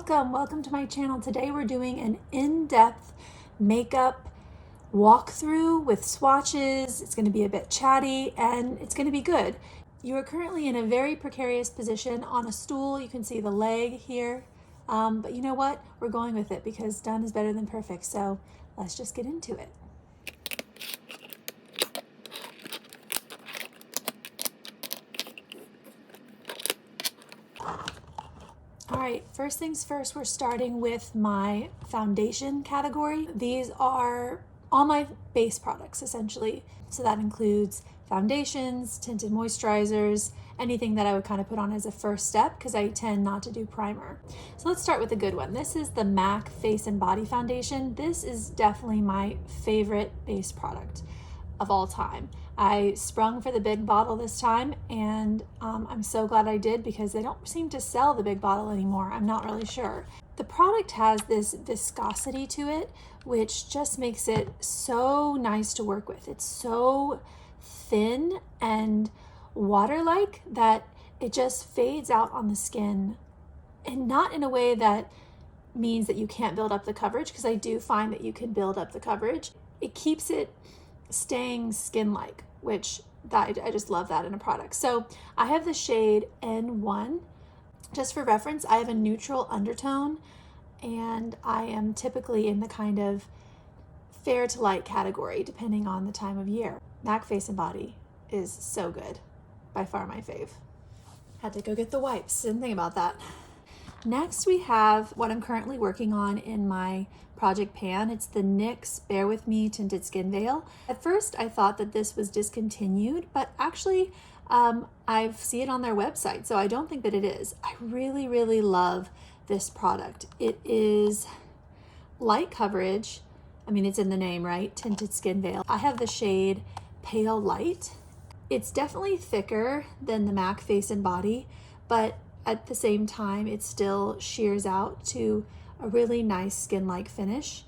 Welcome to my channel. Today we're doing an in-depth makeup walkthrough with swatches. It's going to be a bit chatty and it's going to be good. You are currently in a very precarious position on a stool. You can see the leg here, but you know what? We're going with it because done is better than perfect. So let's just get into it. All right, first things first, we're starting with my foundation category. These are all my base products essentially. So that includes foundations, tinted moisturizers, anything that I would kind of put on as a first step because I tend not to do primer. So let's start with a good one. This is the MAC Face and Body Foundation. This is definitely my favorite base product of all time. I sprung for the big bottle this time and I'm so glad I did because they don't seem to sell the big bottle anymore. I'm not really sure. The product has this viscosity to it, which just makes it so nice to work with. It's so thin and water-like that it just fades out on the skin, and not in a way that means that you can't build up the coverage, because I do find that you can build up the coverage. It keeps it staying skin-like, which I just love that in a product. So I have the shade N1. Just for reference, I have a neutral undertone and I am typically in the kind of fair to light category depending on the time of year. MAC Face and Body is so good. By far my fave. Had to go get the wipes, didn't think about that. Next we have what I'm currently working on in my project pan. It's the NYX Bear With Me Tinted Skin Veil. At first I thought that this was discontinued, but actually I see it on their website, so I don't think that it is. I really love this product. It is light coverage. I mean, it's in the name, right? Tinted Skin Veil. I have the shade Pale Light. It's definitely thicker than the MAC Face and Body, but at the same time, it still shears out to a really nice skin-like finish,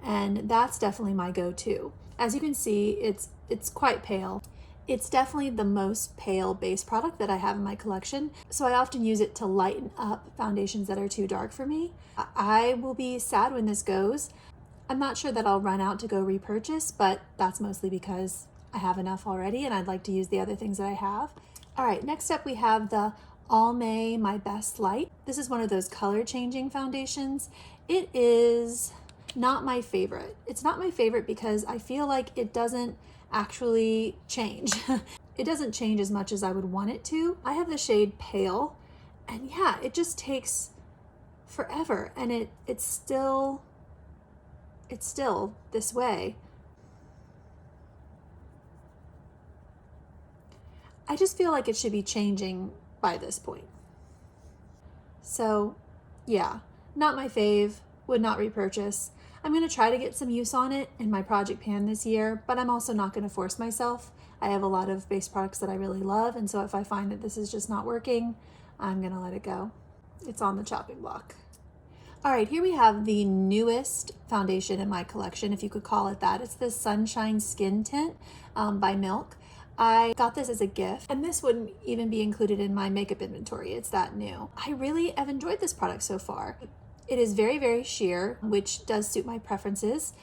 and that's definitely my go-to. As you can see, it's quite pale. It's definitely the most pale base product that I have in my collection, so I often use it to lighten up foundations that are too dark for me. I will be sad when this goes. I'm not sure that I'll run out to go repurchase, but that's mostly because I have enough already and I'd like to use the other things that I have. All right, next up we have the Almay My Best Light. This is one of those color changing foundations. It is not my favorite. It's not my favorite because I feel like it doesn't actually change. It doesn't change as much as I would want it to. I have the shade Pale, and yeah, it just takes forever, and it's still this way. I just feel like it should be changing by this point. So yeah, not my fave, would not repurchase. I'm going to try to get some use on it in my project pan this year, but I'm also not going to force myself. I have a lot of base products that I really love, and so if I find that this is just not working, I'm going to let it go. It's on the chopping block. All right, here we have the newest foundation in my collection, if you could call it that. It's the Sunshine Skin Tint by Milk. I got this as a gift, and this wouldn't even be included in my makeup inventory. It's that new. I really have enjoyed this product so far. It is very sheer, which does suit my preferences,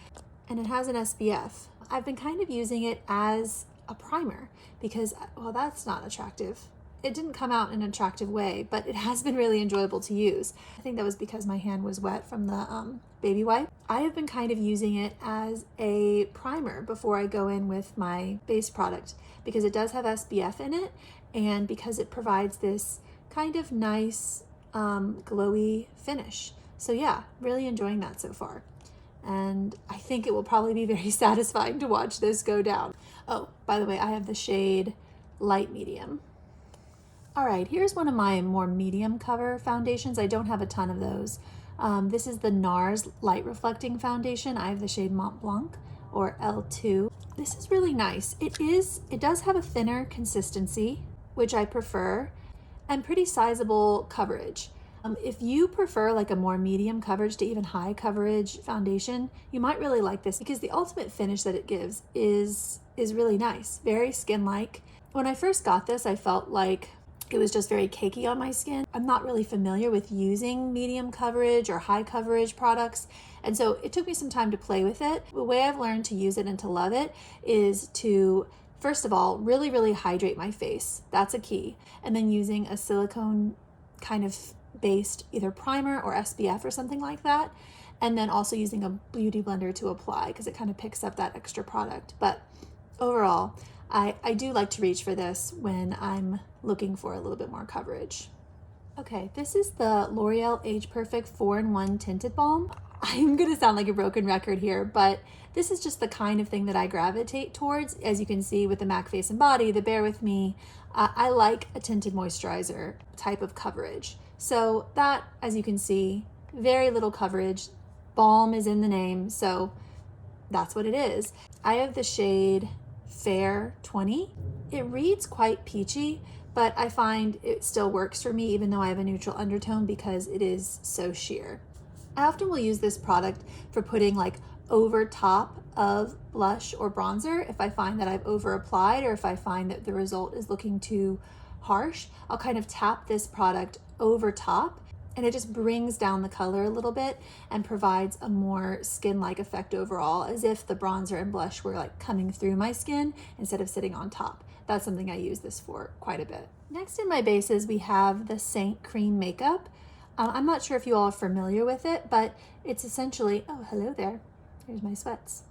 and it has an SPF. I've been kind of using it as a primer because, well, that's not attractive. It didn't come out in an attractive way, but it has been really enjoyable to use. I think that was because my hand was wet from the baby wipe. I have been kind of using it as a primer before I go in with my base product because it does have SPF in it, and because it provides this kind of nice glowy finish. So yeah, really enjoying that so far. And I think it will probably be very satisfying to watch this go down. Oh, by the way, I have the shade Light Medium. All right, here's one of my more medium cover foundations. I don't have a ton of those. This is the NARS Light Reflecting Foundation. I have the shade Mont Blanc, or L2. This is really nice. It does have a thinner consistency, which I prefer, and pretty sizable coverage. If you prefer like a more medium coverage to even high coverage foundation, you might really like this because the ultimate finish that it gives is really nice, very skin-like. When I first got this, I felt like it was just very cakey on my skin. I'm not really familiar with using medium coverage or high coverage products, and so it took me some time to play with it. The way I've learned to use it and to love it is to, first of all, really hydrate my face. That's a key. And then using a silicone kind of based either primer or SPF or something like that. And then also using a beauty blender to apply because it kind of picks up that extra product. But overall, I do like to reach for this when I'm looking for a little bit more coverage. Okay, this is the L'Oreal Age Perfect 4-in-1 Tinted Balm. I'm gonna sound like a broken record here, but this is just the kind of thing that I gravitate towards. As you can see with the MAC Face and Body, the Bare With Me, I like a tinted moisturizer type of coverage. So that, as you can see, very little coverage. Balm is in the name, so that's what it is. I have the shade Fair 20. It reads quite peachy, but I find it still works for me even though I have a neutral undertone because it is so sheer. I often will use this product for putting like over top of blush or bronzer if I find that I've over applied or if I find that the result is looking too harsh. I'll kind of tap this product over top and it just brings down the color a little bit and provides a more skin-like effect overall, as if the bronzer and blush were like coming through my skin instead of sitting on top. That's something I use this for quite a bit. Next in my bases, we have the Saint Cream Makeup. I'm not sure if you all are familiar with it, but it's essentially, oh, hello there. Here's my sweats.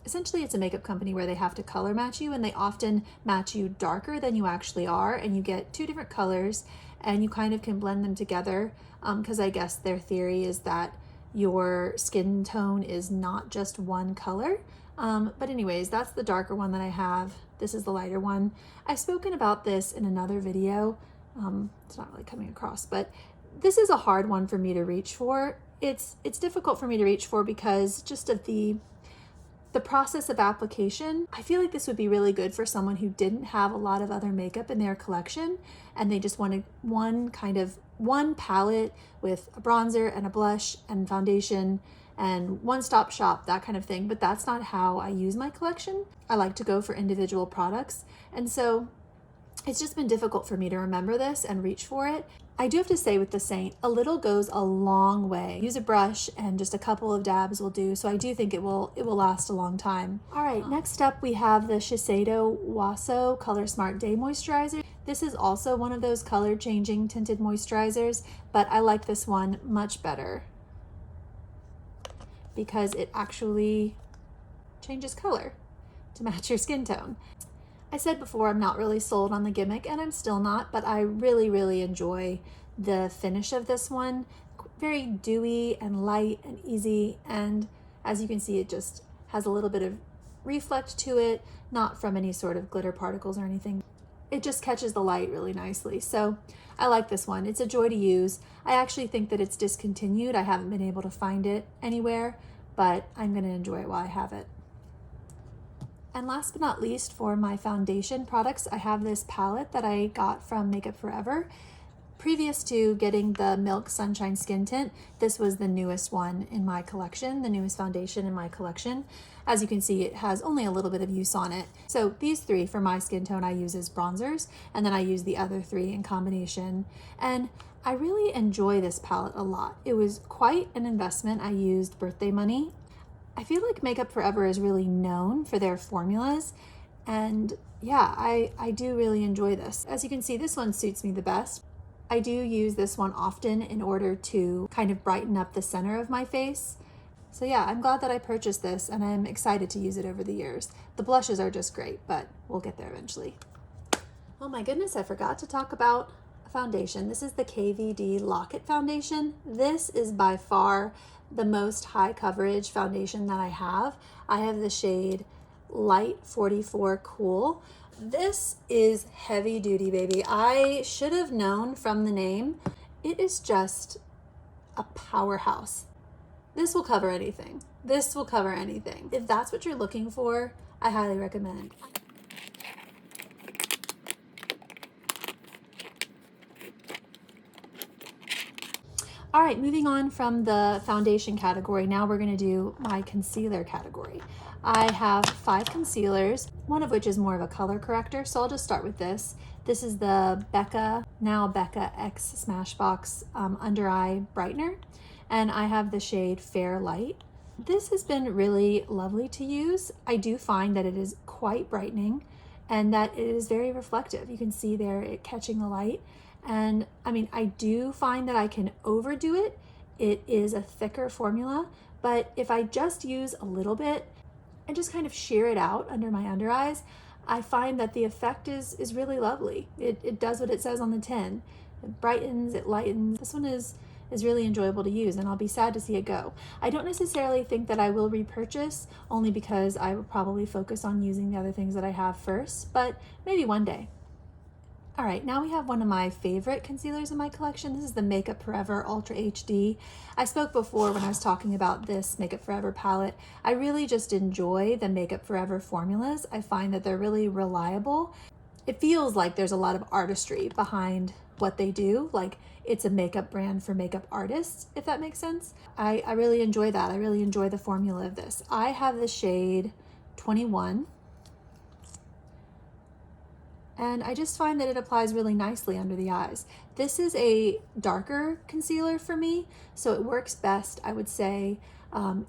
Essentially, it's a makeup company where they have to color match you, and they often match you darker than you actually are, and you get two different colors, and you kind of can blend them together because I guess their theory is that your skin tone is not just one color. But anyways, that's the darker one that I have. This is the lighter one. I've spoken about this in another video. It's not really coming across, but this is a hard one for me to reach for. It's difficult for me to reach for because just of the process of application. I feel like this would be really good for someone who didn't have a lot of other makeup in their collection and they just wanted one palette with a bronzer and a blush and foundation and one-stop shop, that kind of thing. But that's not how I use my collection. I like to go for individual products. And so it's just been difficult for me to remember this and reach for it. I do have to say with the Saint, a little goes a long way. Use a brush and just a couple of dabs will do. So I do think it will last a long time. All right, next up we have the Shiseido Waso Color Smart Day Moisturizer. This is also one of those color changing tinted moisturizers, but I like this one much better because it actually changes color to match your skin tone. I said before I'm not really sold on the gimmick, and I'm still not, but I really enjoy the finish of this one. Very dewy and light and easy, and as you can see, it just has a little bit of reflect to it, not from any sort of glitter particles or anything. It just catches the light really nicely, so I like this one. It's a joy to use. I actually think that it's discontinued. I haven't been able to find it anywhere, but I'm going to enjoy it while I have it. And last but not least, for my foundation products, I have this palette that I got from Makeup Forever. Previous to getting the Milk Sunshine Skin Tint, this was the newest one in my collection, the newest foundation in my collection. As you can see, it has only a little bit of use on it. So these three for my skin tone I use as bronzers, and then I use the other three in combination. And I really enjoy this palette a lot. It was quite an investment. I used birthday money. I feel like Makeup Forever is really known for their formulas, and yeah, I do really enjoy this. As you can see, this one suits me the best. I do use this one often in order to kind of brighten up the center of my face. So yeah, I'm glad that I purchased this, and I'm excited to use it over the years. The blushes are just great, but we'll get there eventually. Oh my goodness, I forgot to talk about a foundation. This is the KVD Lock It Foundation. This is by far the most high coverage foundation that I have. I have the shade Light 44 Cool. This is heavy duty, baby. I should have known from the name. It is just a powerhouse. This will cover anything. This will cover anything. If that's what you're looking for, I highly recommend. All right, moving on from the foundation category, now we're gonna do my concealer category. I have 5 concealers, one of which is more of a color corrector, so I'll just start with this. This is the Becca X Smashbox Under Eye Brightener, and I have the shade Fair Light. This has been really lovely to use. I do find that it is quite brightening and that it is very reflective. You can see there it catching the light. And I mean, I do find that I can overdo it. It is a thicker formula, but if I just use a little bit and just kind of sheer it out under my under eyes, I find that the effect is really lovely. It does what it says on the tin. It brightens, it lightens. This one is really enjoyable to use, and I'll be sad to see it go. I don't necessarily think that I will repurchase, only because I will probably focus on using the other things that I have first, but maybe one day. All right, now we have one of my favorite concealers in my collection. This is the Makeup Forever Ultra HD. I spoke before when I was talking about this Makeup Forever palette. I really just enjoy the Makeup Forever formulas. I find that they're really reliable. It feels like there's a lot of artistry behind what they do, like it's a makeup brand for makeup artists, if that makes sense. I really enjoy that. I really enjoy the formula of this. I have the shade 21, and I just find that it applies really nicely under the eyes. This is a darker concealer for me, so it works best, I would say,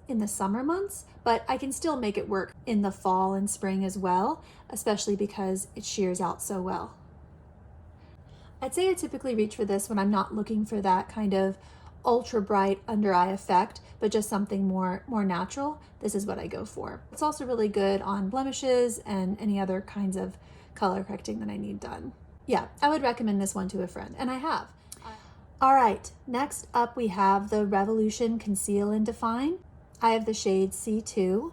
in the summer months, but I can still make it work in the fall and spring as well, especially because it shears out so well. I'd say I typically reach for this when I'm not looking for that kind of ultra bright under eye effect, but just something more natural. This is what I go for. It's also really good on blemishes and any other kinds of color correcting that I need done. Yeah, I would recommend this one to a friend, and I have. All right, next up we have the Revolution Conceal and Define. I have the shade C2.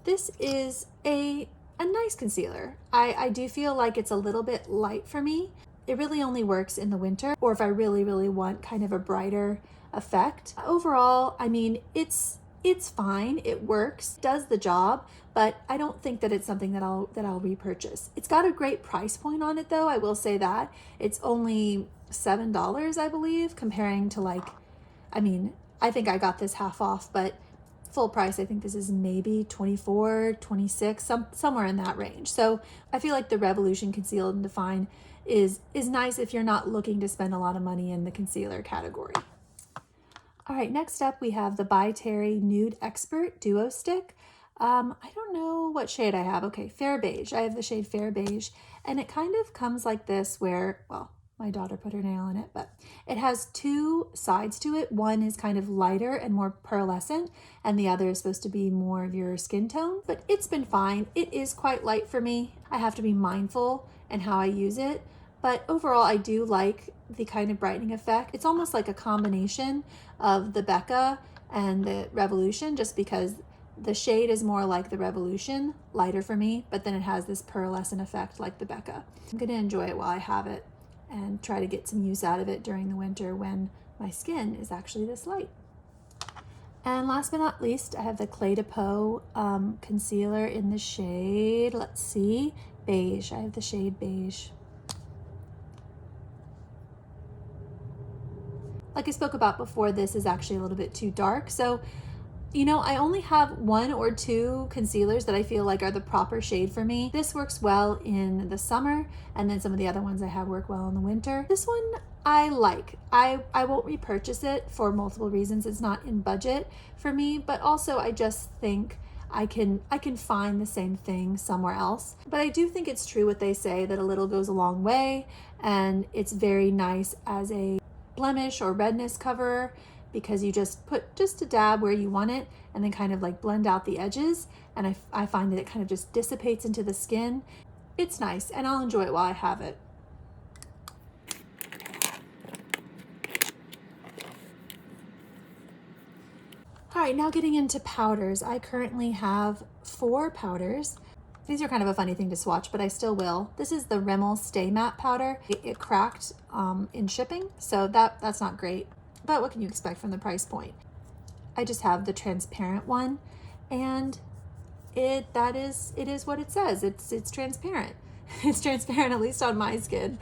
This is a nice concealer. I do feel like it's a little bit light for me. It really only works in the winter, or if I really want kind of a brighter effect. Overall, I mean, it's fine. It works, does the job, but I don't think that it's something that I'll repurchase. It's got a great price point on it though, I will say that. It's only $7, I believe, comparing to like, I mean, I think I got this half off, but full price, I think this is maybe 24, 26, somewhere in that range. So I feel like the Revolution Conceal and Define is nice if you're not looking to spend a lot of money in the concealer category. All right, next up we have the By Terry Nude Expert Duo Stick. I don't know what shade I have. Okay, Fair Beige. I have the shade Fair Beige, and it kind of comes like this where, well, my daughter put her nail in it, but it has two sides to it. One is kind of lighter and more pearlescent, and the other is supposed to be more of your skin tone, but it's been fine. It is quite light for me. I have to be mindful in how I use it, but overall I do like the kind of brightening effect. It's almost like a combination of the Becca and the Revolution, just because the shade is more like the Revolution, lighter for me, but then it has this pearlescent effect like the Becca. I'm gonna enjoy it while I have it and try to get some use out of it during the winter when my skin is actually this light. And last but not least, I have the Clé de Peau concealer in the shade, let's see, Beige. I have the shade Beige. Like I spoke about before, this is actually a little bit too dark. So, you know, I only have one or two concealers that I feel like are the proper shade for me. This works well in the summer, and then some of the other ones I have work well in the winter. This one I like. I won't repurchase it for multiple reasons. It's not in budget for me, but also I just think I can find the same thing somewhere else. But I do think it's true what they say, that a little goes a long way, and it's very nice as a blemish or redness cover, because you just put just a dab where you want it and then kind of like blend out the edges, and I find that it kind of just dissipates into the skin. It's nice, and I'll enjoy it while I have it. All right, now getting into powders. I currently have 4 powders. These are kind of a funny thing to swatch, but I still will. This is the Rimmel Stay Matte powder. It cracked in shipping, so that's not great. But what can you expect from the price point? I just have the transparent one, and it is what it says. It's transparent. It's transparent, at least on my skin.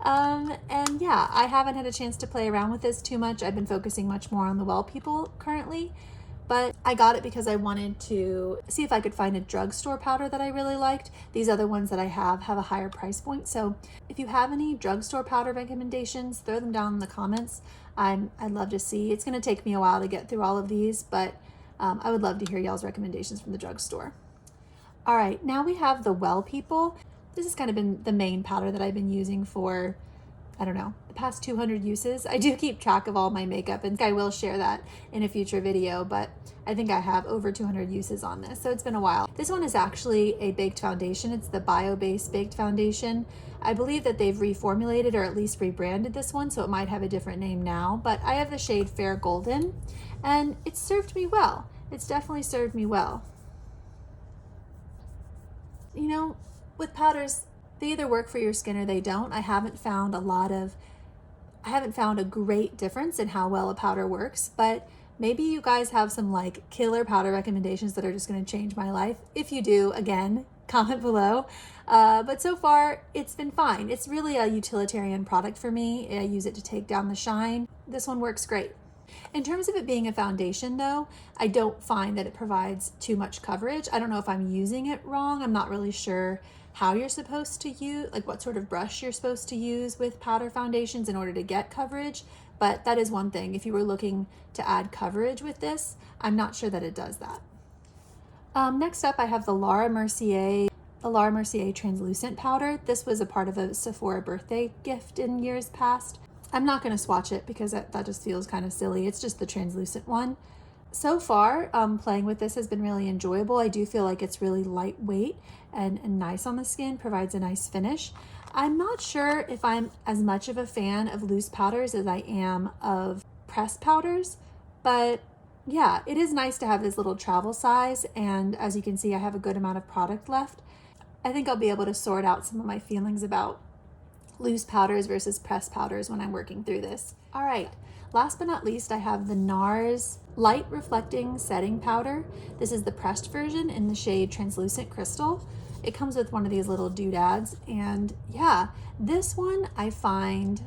And yeah, I haven't had a chance to play around with this too much. I've been focusing much more on the Well People currently, but I got it because I wanted to see if I could find a drugstore powder that I really liked. These other ones that I have a higher price point. So if you have any drugstore powder recommendations, throw them down in the comments. I'd love to see. It's going to take me a while to get through all of these, but I would love to hear y'all's recommendations from the drugstore. All right, now we have the Well People. This has kind of been the main powder that I've been using for, I don't know, the past 200 uses. I do keep track of all my makeup, and I will share that in a future video, but I think I have over 200 uses on this, so it's been a while. This one is actually a baked foundation. It's the bio-based baked foundation. I believe that they've reformulated or at least rebranded this one, so it might have a different name now, but I have the shade Fair Golden, and it's served me well. It's definitely served me well. You know, with powders, they either work for your skin or they don't. I haven't found a great difference in how well a powder works, but maybe you guys have some like killer powder recommendations that are just going to change my life. If you do, again, comment below. But so far, it's been fine. It's really a utilitarian product for me. I use it to take down the shine. This one works great. In terms of it being a foundation though, I don't find that it provides too much coverage. I don't know if I'm using it wrong. I'm not really sure how you're supposed to use, like what sort of brush you're supposed to use with powder foundations in order to get coverage. But that is one thing. If you were looking to add coverage with this, I'm not sure that it does that. Next up, I have the Laura Mercier translucent powder. This was a part of a Sephora birthday gift in years past. I'm not going to swatch it because that just feels kind of silly. It's just the translucent one. So far, playing with this has been really enjoyable. I do feel like it's really lightweight and nice on the skin, provides a nice finish. I'm not sure if I'm as much of a fan of loose powders as I am of pressed powders, but yeah, it is nice to have this little travel size, and as you can see, I have a good amount of product left. I think I'll be able to sort out some of my feelings about loose powders versus pressed powders when I'm working through this. All right, last but not least, I have the NARS Light Reflecting Setting Powder. This is the pressed version in the shade Translucent Crystal. It comes with one of these little doodads, and yeah, this one I find,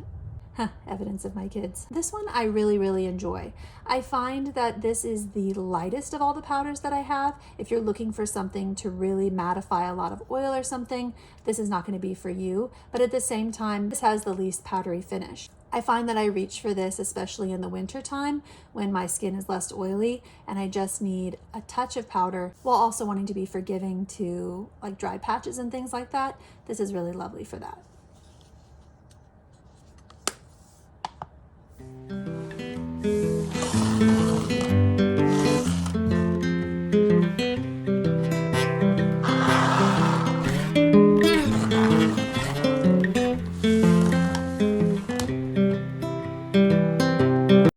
evidence of my kids. This one I really enjoy. I find that this is the lightest of all the powders that I have. If you're looking for something to really mattify a lot of oil or something, this is not going to be for you, but at the same time, this has the least powdery finish. I find that I reach for this, especially in the winter time when my skin is less oily and I just need a touch of powder while also wanting to be forgiving to like dry patches and things like that. This is really lovely for that.